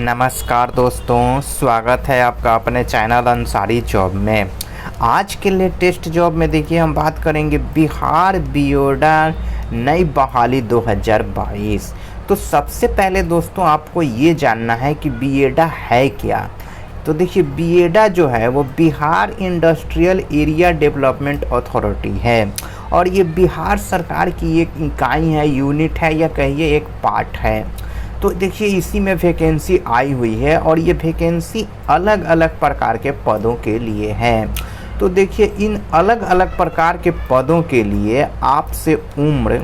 नमस्कार दोस्तों, स्वागत है आपका अपने चैनल अंसारी जॉब में। आज के लेटेस्ट जॉब में देखिए हम बात करेंगे बिहार बीएडा नई बहाली 2022। तो सबसे पहले दोस्तों आपको ये जानना है कि बीएडा है क्या। तो देखिए बीएडा जो है वो Bihar industrial area development authority है और ये बिहार सरकार की एक इकाई है, यूनिट है या कहिए एक पार्ट है। तो देखिए इसी में वैकेंसी आई हुई है और ये वैकेंसी अलग अलग प्रकार के पदों के लिए है। तो देखिए इन अलग अलग प्रकार के पदों के लिए आपसे उम्र,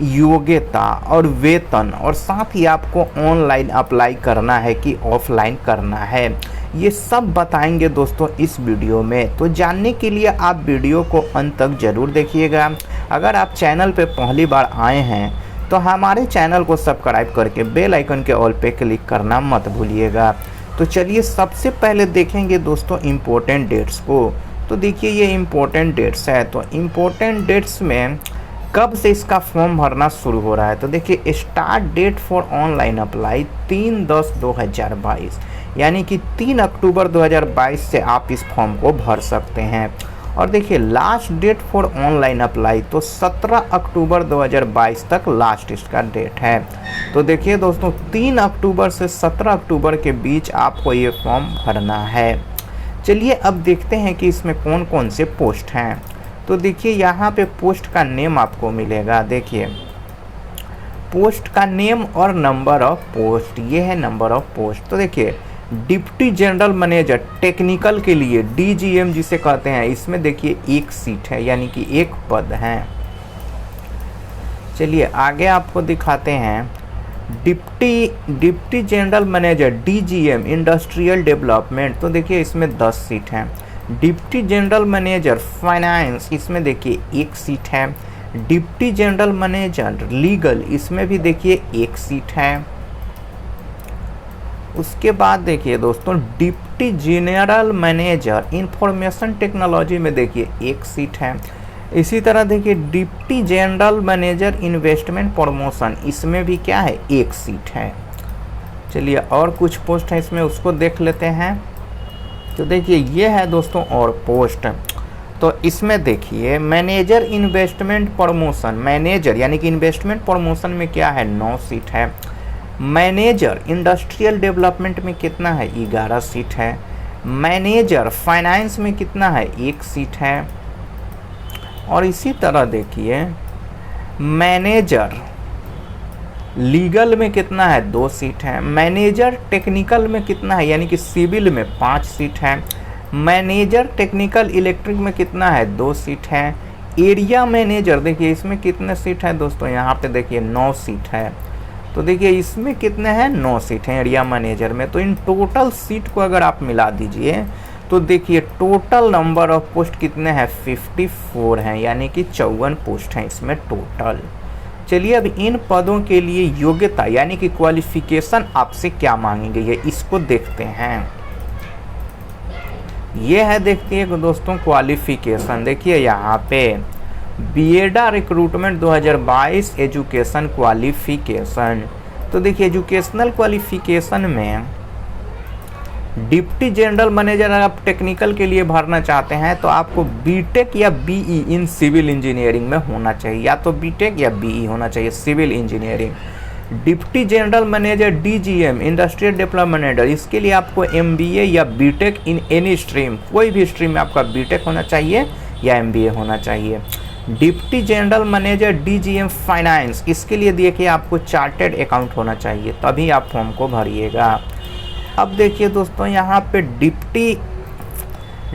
योग्यता और वेतन और साथ ही आपको ऑनलाइन अप्लाई करना है कि ऑफलाइन करना है, ये सब बताएंगे दोस्तों इस वीडियो में। तो जानने के लिए आप वीडियो को अंत तक ज़रूर देखिएगा। अगर आप चैनल पे पहली बार आए हैं तो हमारे चैनल को सब्सक्राइब करके बेल आइकन के ऑल पे क्लिक करना मत भूलिएगा। तो चलिए सबसे पहले देखेंगे दोस्तों इम्पोर्टेंट डेट्स को। तो देखिए ये इम्पोर्टेंट डेट्स है। तो इम्पोर्टेंट डेट्स में कब से इसका फॉर्म भरना शुरू हो रहा है। तो देखिए start date for online apply 3/10/2022, यानी कि 3 अक्टूबर 2022 से आप इस फॉर्म को भर सकते हैं। और देखिए last date for online apply तो 17 अक्टूबर 2022 तक लास्ट इसका डेट है। तो देखिए दोस्तों 3 अक्टूबर से 17 अक्टूबर के बीच आपको ये फॉर्म भरना है। चलिए अब देखते हैं कि इसमें कौन कौन से पोस्ट हैं। तो देखिए यहाँ पे पोस्ट का नेम आपको मिलेगा। देखिए पोस्ट का नेम और नंबर ऑफ पोस्ट, ये है नंबर ऑफ पोस्ट। तो देखिए डिप्टी जनरल मैनेजर टेक्निकल के लिए डीजीएम जिसे कहते हैं, इसमें देखिए एक सीट है, यानी कि एक पद है। चलिए आगे आपको दिखाते हैं deputy general manager DGM industrial development. तो देखिए इसमें 10 सीट हैं। डिप्टी जनरल मैनेजर फाइनेंस, इसमें देखिए एक सीट है। डिप्टी जनरल मैनेजर लीगल, इसमें भी देखिए एक सीट है। उसके बाद देखिए दोस्तों deputy general manager information technology में देखिए एक सीट है। इसी तरह देखिए deputy general manager investment promotion, इसमें भी क्या है, एक सीट है। चलिए और कुछ पोस्ट है इसमें, उसको देख लेते हैं। तो देखिए ये है दोस्तों और पोस्ट। तो इसमें देखिए मैनेजर इन्वेस्टमेंट प्रमोशन, मैनेजर यानी कि इन्वेस्टमेंट प्रमोशन में क्या है, 9 सीट है। मैनेजर इंडस्ट्रियल डेवलपमेंट में कितना है, 11 सीट है। मैनेजर फाइनेंस में कितना है, 1 सीट है। और इसी तरह देखिए मैनेजर लीगल में कितना है, 2 सीट है। मैनेजर टेक्निकल में कितना है, यानी कि सिविल में 5 सीट है। मैनेजर टेक्निकल इलेक्ट्रिक में कितना है, 2 सीट है। एरिया मैनेजर देखिए इसमें कितने सीट है दोस्तों, यहाँ पे देखिए 9 सीट है। तो देखिए इसमें कितने हैं, 9 सीट हैं एरिया मैनेजर में। तो इन टोटल सीट को अगर आप मिला दीजिए तो देखिए टोटल नंबर ऑफ पोस्ट कितने हैं, 54 हैं, यानी कि 54 पोस्ट हैं इसमें टोटल। चलिए अब इन पदों के लिए योग्यता यानी कि क्वालिफिकेशन आपसे क्या मांगेंगे, ये इसको देखते हैं। ये है देखिए दोस्तों क्वालिफिकेशन। देखिए यहाँ पे बीएडा रिक्रूटमेंट 2022 एजुकेशन क्वालिफिकेशन। तो देखिए एजुकेशनल क्वालिफिकेशन में डिप्टी जनरल मैनेजर अगर आप टेक्निकल के लिए भरना चाहते हैं तो आपको बीटेक या बीई इन सिविल इंजीनियरिंग में होना चाहिए, या तो बीटेक या बीई होना चाहिए civil engineering. Deputy general manager DGM industrial development manager, इसके लिए आपको एमबीए या बीटेक इन एनी स्ट्रीम, कोई भी स्ट्रीम में आपका बीटेक होना चाहिए या एमबीए होना चाहिए। Deputy general manager DGM finance, इसके लिए देखिए आपको चार्टेड अकाउंट होना चाहिए, तभी आप फॉर्म को भरिएगा। अब देखिए दोस्तों यहाँ पे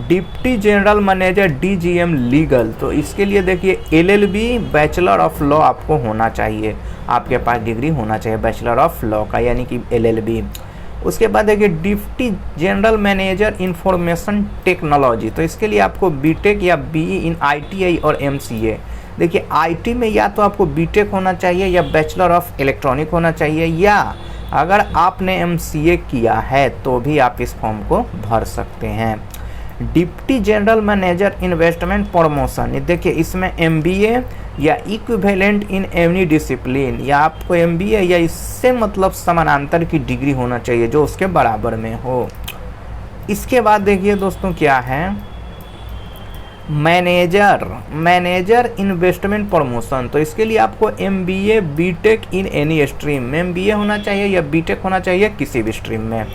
deputy general manager DGM legal, तो इसके लिए देखिए एलएलबी बैचलर ऑफ लॉ आपको होना चाहिए, आपके पास डिग्री होना चाहिए बैचलर ऑफ लॉ का, यानी कि एलएलबी। उसके बाद देखिए deputy general manager information technology, तो इसके लिए आपको बीटेक या बीई इन आईटीआई और एमसीए। देखिए आईटी में या तो आपको बीटेक होना चाहिए या बैचलर ऑफ इलेक्ट्रॉनिक होना चाहिए, या अगर आपने एमसीए किया है तो भी आप इस फॉर्म को भर सकते हैं। Deputy general manager investment promotion, देखिए इसमें MBA या इक्विवेलेंट इन एनी डिसिप्लिन, या आपको MBA या इससे मतलब समानांतर की डिग्री होना चाहिए जो उसके बराबर में हो। इसके बाद देखिए दोस्तों क्या है, मैनेजर इन्वेस्टमेंट प्रमोशन, तो इसके लिए आपको MBA BTech in any stream, MBA होना चाहिए या BTech होना चाहिए किसी भी स्ट्रीम में।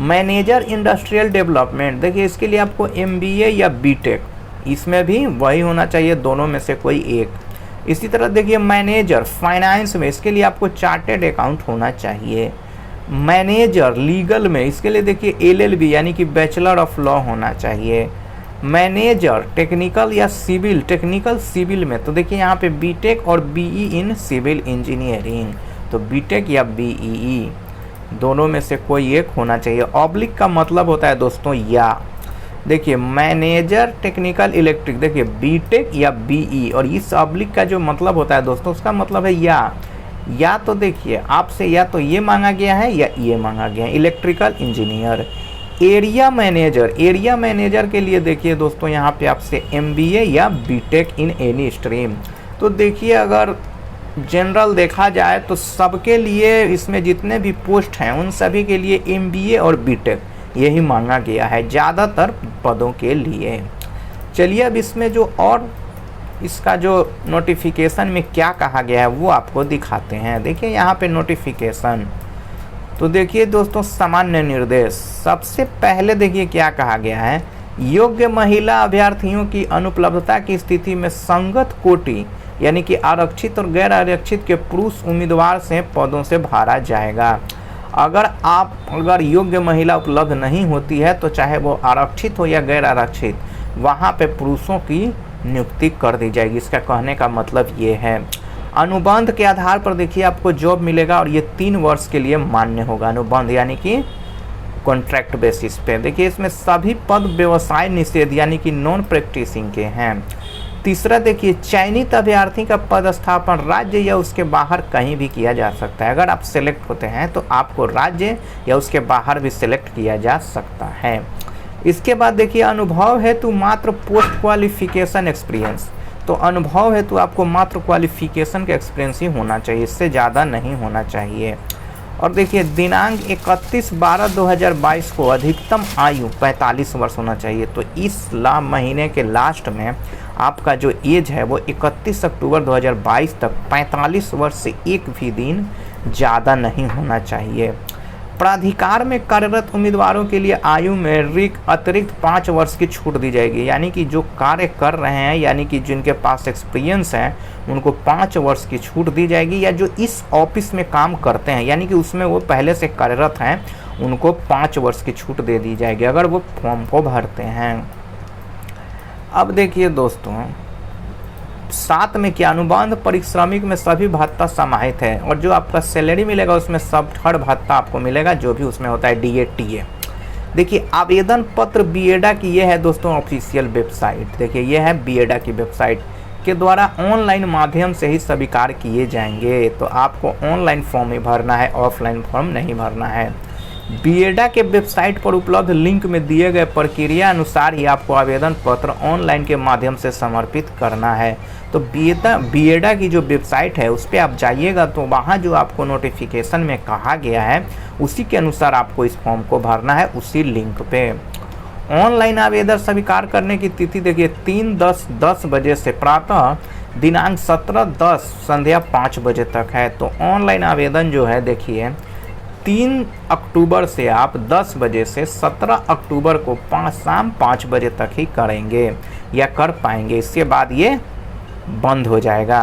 मैनेजर इंडस्ट्रियल डेवलपमेंट, देखिए इसके लिए आपको MBA या BTech, इसमें भी वही होना चाहिए, दोनों में से कोई एक। इसी तरह देखिए मैनेजर फाइनेंस में, इसके लिए आपको चार्टेड अकाउंट होना चाहिए। मैनेजर लीगल में, इसके लिए देखिए LLB यानी कि बैचलर ऑफ लॉ होना चाहिए। मैनेजर टेक्निकल या सिविल, टेक्निकल सिविल में, तो देखिए यहाँ पे BTech और BE इन सिविल इंजीनियरिंग, तो BTech या BEE दोनों में से कोई एक होना चाहिए। ऑब्लिक का मतलब होता है दोस्तों या, देखिए मैनेजर टेक्निकल इलेक्ट्रिक, देखिए BTech या BE, और इस ऑब्लिक का जो मतलब होता है दोस्तों उसका मतलब है या तो देखिए आपसे या तो ये मांगा गया है या ये मांगा गया है, इलेक्ट्रिकल इंजीनियर। एरिया मैनेजर के लिए देखिए दोस्तों यहाँ पे आपसे MBA या BTech इन एनी स्ट्रीम, तो देखिए अगर जनरल देखा जाए तो सबके लिए इसमें जितने भी पोस्ट हैं उन सभी के लिए MBA और BTech यही मांगा गया है ज़्यादातर पदों के लिए। चलिए अब इसमें जो और इसका जो नोटिफिकेशन में क्या कहा गया है वो आपको दिखाते हैं। देखिए यहाँ पे नोटिफिकेशन, तो देखिए दोस्तों सामान्य निर्देश, सबसे पहले देखिए क्या कहा गया है, योग्य महिला अभ्यर्थियों की अनुपलब्धता की स्थिति में संगत कोटि यानी कि आरक्षित और गैर आरक्षित के पुरुष उम्मीदवार से पदों से भरा जाएगा। अगर योग्य महिला उपलब्ध नहीं होती है तो चाहे वो आरक्षित हो या गैर आरक्षित, वहाँ पे पुरुषों की नियुक्ति कर दी जाएगी। इसका कहने का मतलब ये है। अनुबंध के आधार पर देखिए आपको जॉब मिलेगा और ये 3 वर्ष के लिए मान्य होगा। अनुबंध यानी कि कॉन्ट्रैक्ट बेसिस पे। देखिए इसमें सभी पद व्यवसाय निषेध यानी कि नॉन प्रैक्टिसिंग के हैं। तीसरा देखिए चयनित अभ्यर्थी का पदस्थापन राज्य या उसके बाहर कहीं भी किया जा सकता है। अगर आप सेलेक्ट होते हैं तो आपको राज्य या उसके बाहर भी सेलेक्ट किया जा सकता है। इसके बाद देखिए अनुभव हेतु मात्र पोस्ट क्वालिफिकेशन एक्सपीरियंस, तो अनुभव हेतु आपको मात्र क्वालिफिकेशन का एक्सपीरियंस ही होना चाहिए, इससे ज़्यादा नहीं होना चाहिए। और देखिए दिनांक 31/12/2022 को अधिकतम आयु 45 वर्ष होना चाहिए। तो इस महीने के लास्ट में आपका जो एज है वो 31 अक्टूबर 2022 तक 45 वर्ष से एक भी दिन ज़्यादा नहीं होना चाहिए। प्राधिकार में कार्यरत उम्मीदवारों के लिए आयु में अतिरिक्त 5 वर्ष की छूट दी जाएगी, यानी कि जो कार्य कर रहे हैं यानी कि जिनके पास एक्सपीरियंस है उनको 5 वर्ष की छूट दी जाएगी, या जो इस ऑफिस में काम करते हैं यानी कि उसमें वो पहले से कार्यरत हैं उनको 5 वर्ष की छूट दे दी जाएगी अगर वो फॉर्म को भरते हैं। अब देखिए दोस्तों साथ में क्या, अनुबंध परिश्रमिक में सभी भत्ता समाहित है और जो आपका सैलरी मिलेगा उसमें सब हर भत्ता आपको मिलेगा जो भी उसमें होता है DA TA। देखिए आवेदन पत्र बीएडा की ये है दोस्तों ऑफिशियल वेबसाइट। देखिए ये है बीएडा की वेबसाइट के द्वारा ऑनलाइन माध्यम से ही स्वीकार किए जाएंगे। तो आपको ऑनलाइन फॉर्म ही भरना है, ऑफलाइन फॉर्म नहीं भरना है। बीएडा के वेबसाइट पर उपलब्ध लिंक में दिए गए प्रक्रिया अनुसार ही आपको आवेदन पत्र ऑनलाइन के माध्यम से समर्पित करना है। तो बीएडा की जो वेबसाइट है उस पर आप जाइएगा तो वहाँ जो आपको नोटिफिकेशन में कहा गया है उसी के अनुसार आपको इस फॉर्म को भरना है, उसी लिंक पे। ऑनलाइन आवेदन स्वीकार करने की तिथि देखिए 3/10 बजे से प्रातः दिनांक 17/10 संध्या 5 बजे तक है। तो ऑनलाइन आवेदन जो है देखिए 3 अक्टूबर से आप 10 बजे से 17 अक्टूबर को शाम 5 बजे तक ही करेंगे या कर पाएंगे, इसके बाद ये बंद हो जाएगा।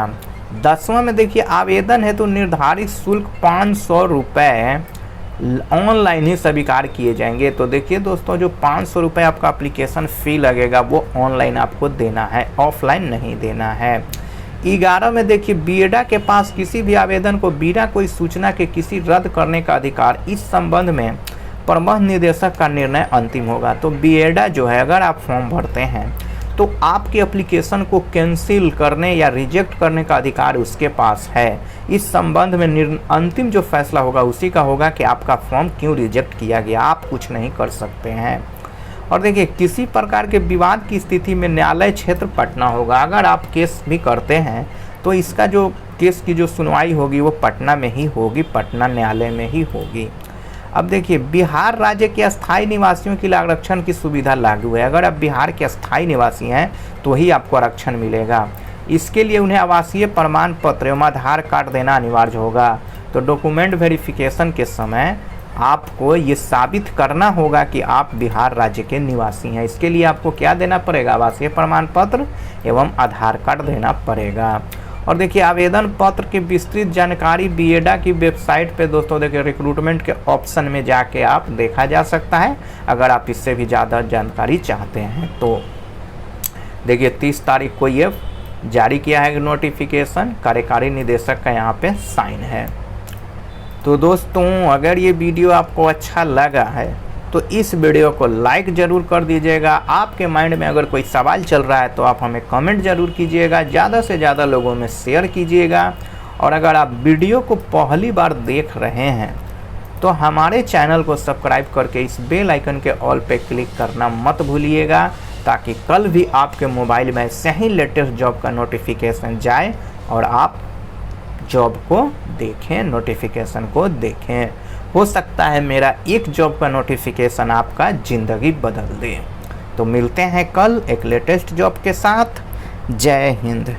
10वां में देखिए आवेदन है तो निर्धारित शुल्क 500 रुपये ऑनलाइन ही स्वीकार किए जाएंगे। तो देखिए दोस्तों जो 500 रुपये आपका एप्लीकेशन फ़ी लगेगा वो ऑनलाइन आपको देना है, ऑफलाइन नहीं देना है। 11 में देखिए बीएडा के पास किसी भी आवेदन को बिना कोई सूचना के किसी रद्द करने का अधिकार, इस संबंध में प्रबंध निदेशक का निर्णय अंतिम होगा। तो बीएडा जो है अगर आप फॉर्म भरते हैं तो आपके एप्लीकेशन को कैंसिल करने या रिजेक्ट करने का अधिकार उसके पास है। इस संबंध में अंतिम जो फैसला होगा उसी का होगा कि आपका फॉर्म क्यों रिजेक्ट किया गया, आप कुछ नहीं कर सकते हैं। और देखिए किसी प्रकार के विवाद की स्थिति में न्यायालय क्षेत्र पटना होगा। अगर आप केस भी करते हैं तो इसका जो केस की जो सुनवाई होगी वो पटना में ही होगी, पटना न्यायालय में ही होगी। अब देखिए बिहार राज्य के अस्थायी निवासियों के लिए आरक्षण की सुविधा लागू है। अगर आप बिहार के अस्थायी निवासी हैं तो ही आपको आरक्षण मिलेगा। इसके लिए उन्हें आवासीय प्रमाण पत्र एवं आधार कार्ड देना अनिवार्य होगा। तो डॉक्यूमेंट वेरिफिकेशन के समय आपको ये साबित करना होगा कि आप बिहार राज्य के निवासी हैं। इसके लिए आपको क्या देना पड़ेगा? आवासीय प्रमाण पत्र एवं आधार कार्ड देना पड़ेगा। और देखिए आवेदन पत्र की विस्तृत जानकारी बीएडा की वेबसाइट पे दोस्तों देखिए रिक्रूटमेंट के ऑप्शन में जाके आप देखा जा सकता है, अगर आप इससे भी ज़्यादा जानकारी चाहते हैं तो। देखिए 30 तारीख को ये जारी किया है नोटिफिकेशन, कार्यकारी निदेशक का यहाँ पे साइन है। तो दोस्तों अगर ये वीडियो आपको अच्छा लगा है तो इस वीडियो को लाइक ज़रूर कर दीजिएगा। आपके माइंड में अगर कोई सवाल चल रहा है तो आप हमें कमेंट ज़रूर कीजिएगा, ज़्यादा से ज़्यादा लोगों में शेयर कीजिएगा। और अगर आप वीडियो को पहली बार देख रहे हैं तो हमारे चैनल को सब्सक्राइब करके इस बेल आइकन के ऑल पे क्लिक करना मत भूलिएगा, ताकि कल भी आपके मोबाइल में ऐसे ही लेटेस्ट जॉब का नोटिफिकेशन जाए और आप जॉब को देखें, नोटिफिकेशन को देखें। हो सकता है मेरा एक जॉब का नोटिफिकेशन आपका ज़िंदगी बदल दे। तो मिलते हैं कल एक लेटेस्ट जॉब के साथ। जय हिंद।